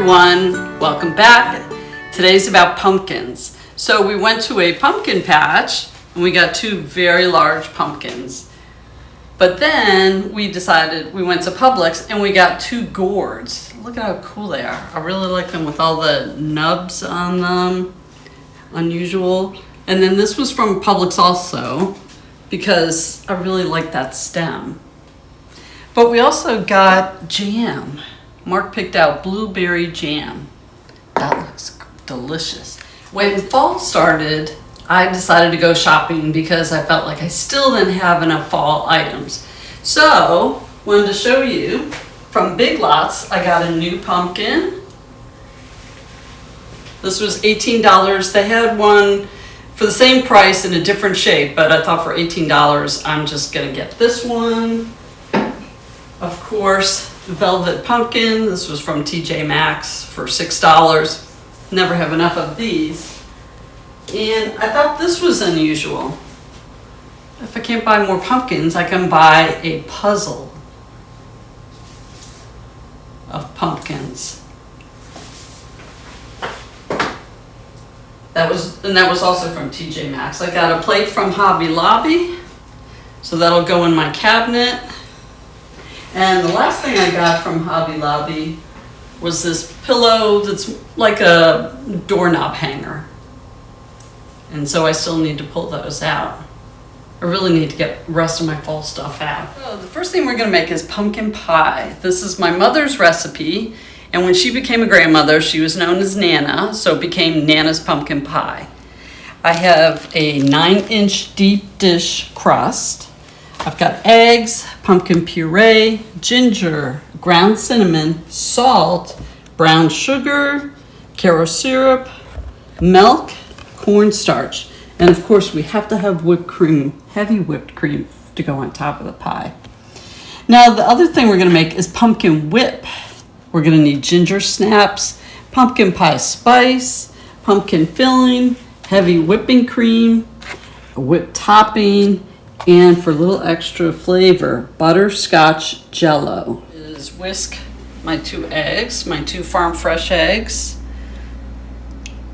everyone, welcome back. Today's about pumpkins. So we went to a pumpkin patch and we got two very large pumpkins. But then we decided, we went to Publix and we got two gourds. Look at how cool they are. I really like them with all the nubs on them. Unusual. And then this was from Publix also because I really like that stem. But we also got jam. Mark picked out blueberry jam. That looks delicious. When fall started, I decided to go shopping because I felt like I still didn't have enough fall items. So, wanted to show you from Big Lots, I got a new pumpkin. This was $18. They had one for the same price in a different shape, but I thought for $18, I'm just gonna get this one. Of course, velvet pumpkin. This was from TJ Maxx for $6. Never have enough of these. And I thought this was unusual. If I can't buy more pumpkins, I can buy a puzzle of pumpkins. That was also from TJ Maxx. I got a plate from Hobby Lobby, so that'll go in my cabinet. And the last thing I got from Hobby Lobby was this pillow that's like a doorknob hanger. And so I still need to pull those out. I really need to get the rest of my fall stuff out. So the first thing we're gonna make is pumpkin pie. This is my mother's recipe. And when she became a grandmother, she was known as Nana, so it became Nana's pumpkin pie. I have a 9-inch deep dish crust. I've got eggs, pumpkin puree, ginger, ground cinnamon, salt, brown sugar, Caro syrup, milk, cornstarch, and of course we have to have whipped cream, heavy whipped cream to go on top of the pie. Now the other thing we're going to make is pumpkin whip. We're going to need Gingersnaps, pumpkin pie spice, pumpkin filling, heavy whipping cream, a whipped topping, and for a little extra flavor, butterscotch jello. Is whisk my two eggs, my two farm fresh eggs.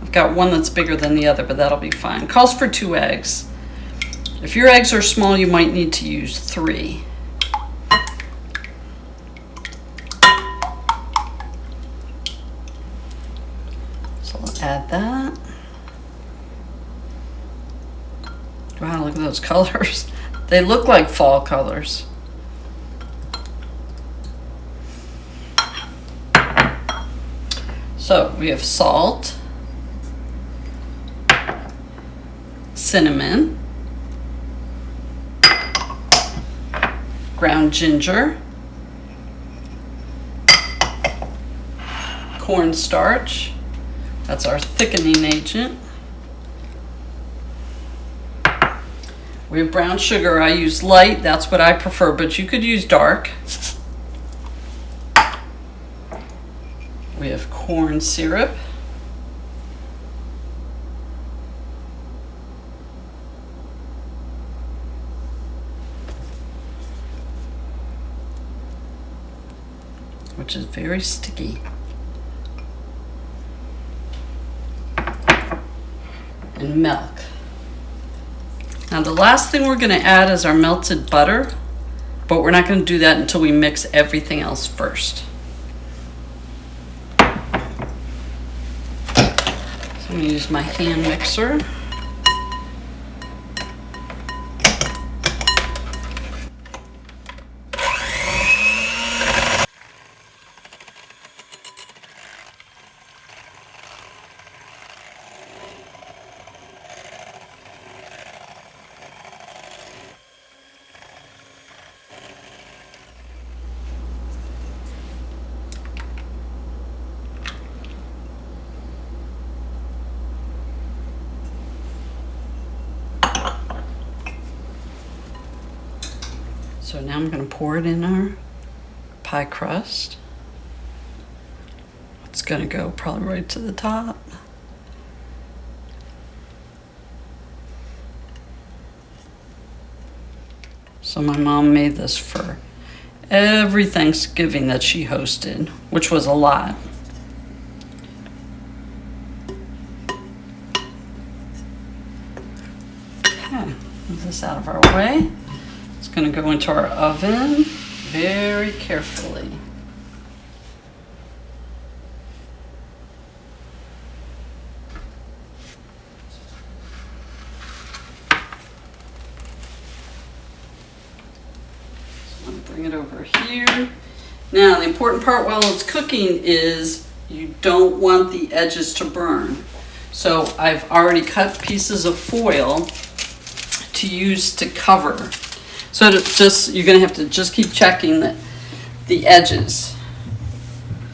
I've got one that's bigger than the other, but that'll be fine. Calls for 2 eggs. If your eggs are small, you might need to use 3. So I'll add that. Wow, look at those colors. They look like fall colors. So we have salt, cinnamon, ground ginger, cornstarch, that's our thickening agent. We have brown sugar. I use light, that's what I prefer, but you could use dark. We have corn syrup. Which is very sticky. And milk. Now the last thing we're going to add is our melted butter, but we're not going to do that until we mix everything else first. So I'm going to use my hand mixer. So now I'm going to pour it in our pie crust. It's going to go probably right to the top. So my mom made this for every Thanksgiving that she hosted, which was a lot. Okay, move this out of our way. It's going to go into our oven very carefully. So I'm going to bring it over here. Now, the important part while it's cooking is you don't want the edges to burn. So I've already cut pieces of foil to use to cover. So you're going to have to just keep checking the edges.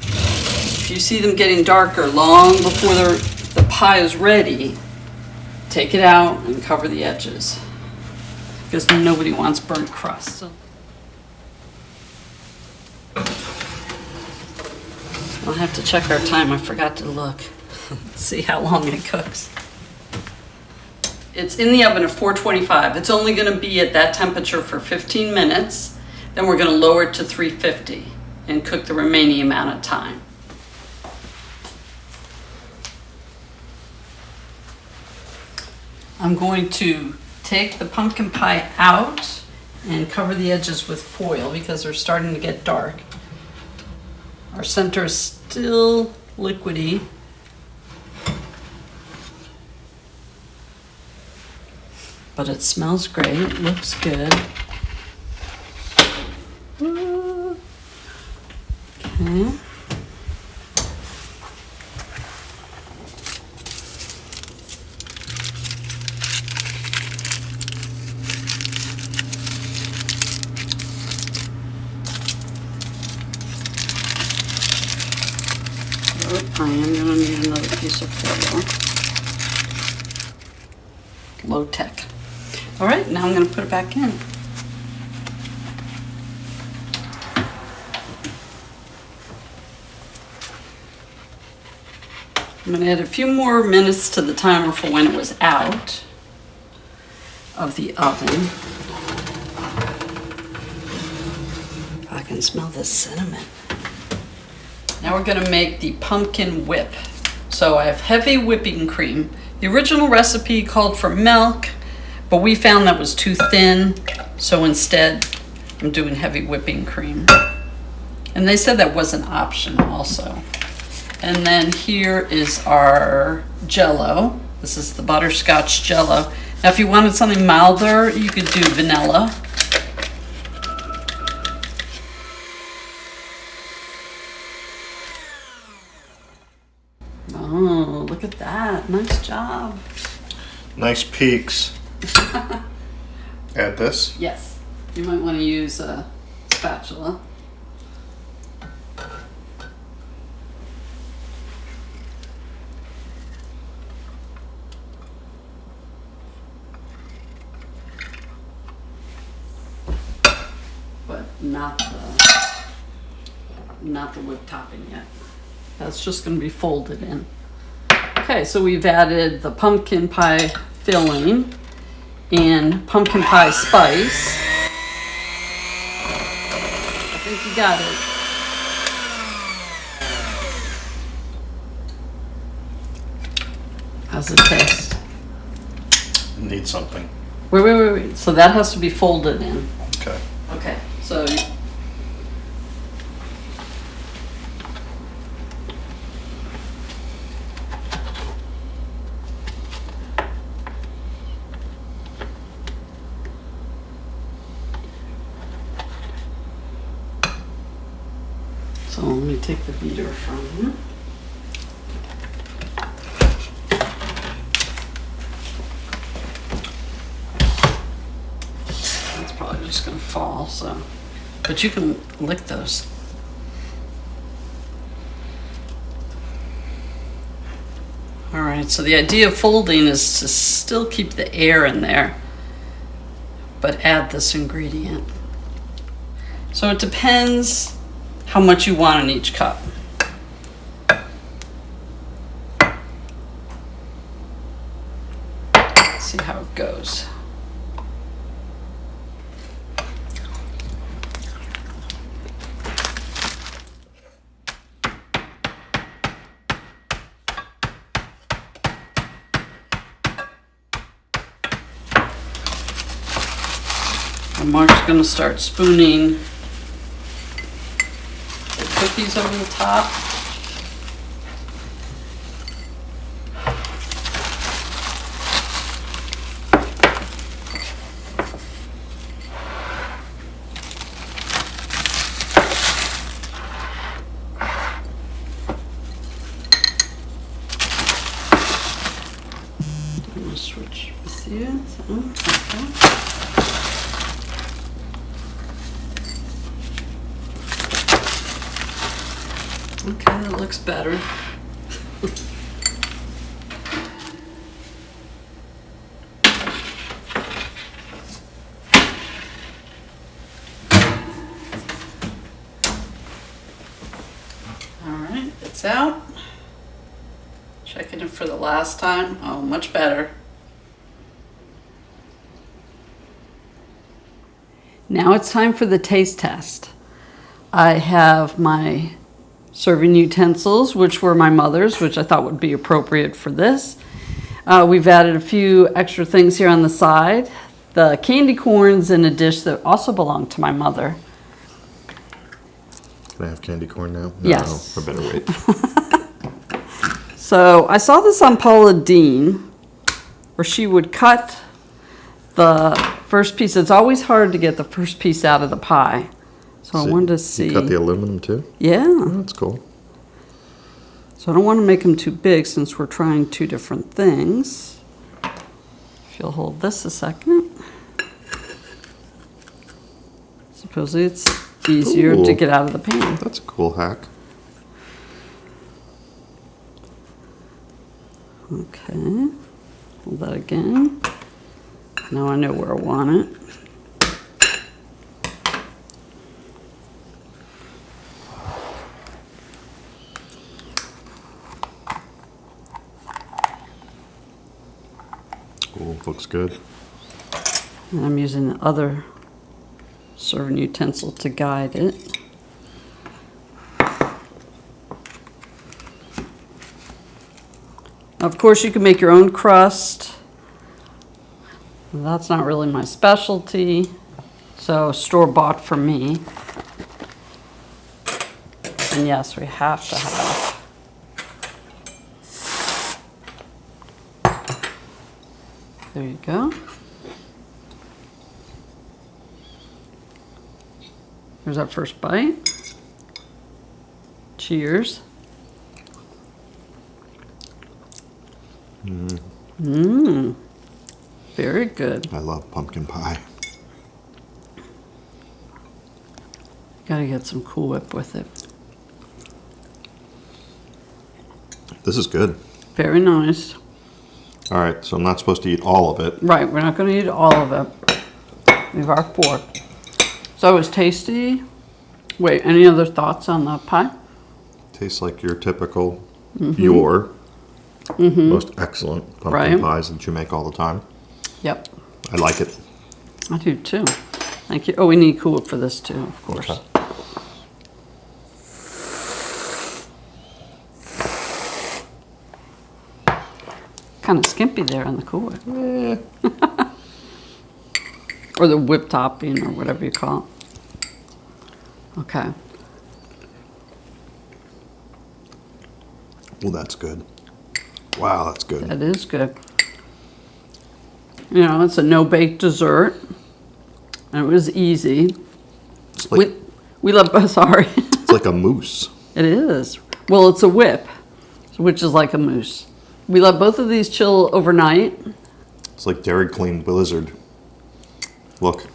If you see them getting darker long before the pie is ready, take it out and cover the edges, because nobody wants burnt crust. So I'll have to check our time. I forgot to look. See how long it cooks. It's in the oven at 425. It's only going to be at that temperature for 15 minutes. Then we're going to lower it to 350 and cook the remaining amount of time. I'm going to take the pumpkin pie out and cover the edges with foil because they're starting to get dark. Our center is still liquidy. But it smells great, it looks good. Okay. I am going to need another piece of foil. Low tech. All right, now I'm going to put it back in. I'm going to add a few more minutes to the timer for when it was out of the oven. I can smell the cinnamon. Now we're going to make the pumpkin whip. So I have heavy whipping cream. The original recipe called for milk, but we found that was too thin, so instead I'm doing heavy whipping cream. And they said that was an option also. And then here is our Jell-O. This is the butterscotch Jell-O. Now if you wanted something milder, you could do vanilla. Oh, look at that. Nice job. Nice peaks. Add this? Yes. You might want to use a spatula. But not the whipped topping yet. That's just going to be folded in. Okay, so we've added the pumpkin pie filling and pumpkin pie spice. I think you got it. How's it taste? It needs something. Wait. So that has to be folded in. Okay. Okay, so let me take the beater from you. That's probably just going to fall, so. But you can lick those. All right, so the idea of folding is to still keep the air in there, but add this ingredient. So it depends how much you want in each cup. Let's see how it goes. So Mark's gonna start spooning the cookies over the top. I'm gonna switch with you. So, okay. Okay, that looks better. All right, it's out. Checking it for the last time. Oh, much better. Now it's time for the taste test. I have my serving utensils, which were my mother's, which I thought would be appropriate for this. We've added a few extra things here on the side. The candy corn's in a dish that also belonged to my mother. Can I have candy corn now? No, Yes. I better wait. So I saw this on Paula Deen, where she would cut the first piece. It's always hard to get the first piece out of the pie. So I wanted to see. You cut the aluminum too? Yeah. Oh, that's cool. So I don't want to make them too big since we're trying two different things. If you'll hold this a second. Supposedly it's easier to get out of the pan. That's a cool hack. Okay. Hold that again. Now I know where I want it. Cool, looks good. And I'm using the other serving utensil to guide it. Of course, you can make your own crust. That's not really my specialty, so store-bought for me. And yes, we have to have. There you go. There's our first bite. Cheers. Mmm. Very good. I love pumpkin pie. Gotta get some Cool Whip with it. This is good. Very nice. All right, so I'm not supposed to eat all of it. Right, we're not gonna eat all of it. We have our fork. So it was tasty. Wait, any other thoughts on the pie? Tastes like your typical, your most excellent pumpkin pies that you make all the time. Yep. I like it. I do too. Thank you. Oh, we need Cool Whip for this too, of course. Okay. Kind of skimpy there on the Cool Whip. Or the whip topping or whatever you call it. Okay. Well, that's good. Wow, that's good. That is good. You know, it's a no-bake dessert. And it was easy. It's like, We love, sorry. it's like a mousse. It is. Well, it's a whip, which is like a mousse. We let both of these chill overnight. It's like Dairy Queen Blizzard. Look.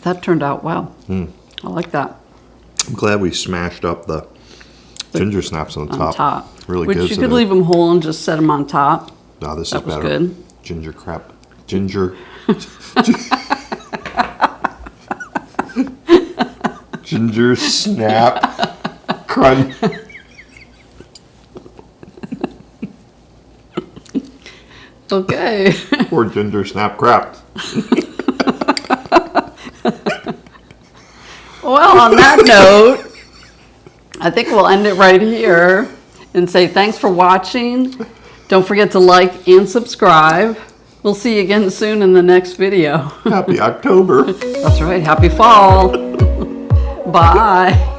That turned out well. I like that. I'm glad we smashed up the ginger snaps on the On top. top. Really Which gives you it could a- leave them whole and just set them on top. No, this That is was better. good. Ginger crap. Ginger. Ginger snap crunch. Okay. Or ginger snap crap. Well, on that note, I think we'll end it right here and say thanks for watching. Don't forget to like and subscribe. We'll see you again soon in the next video. Happy October. That's right. Happy fall. Bye.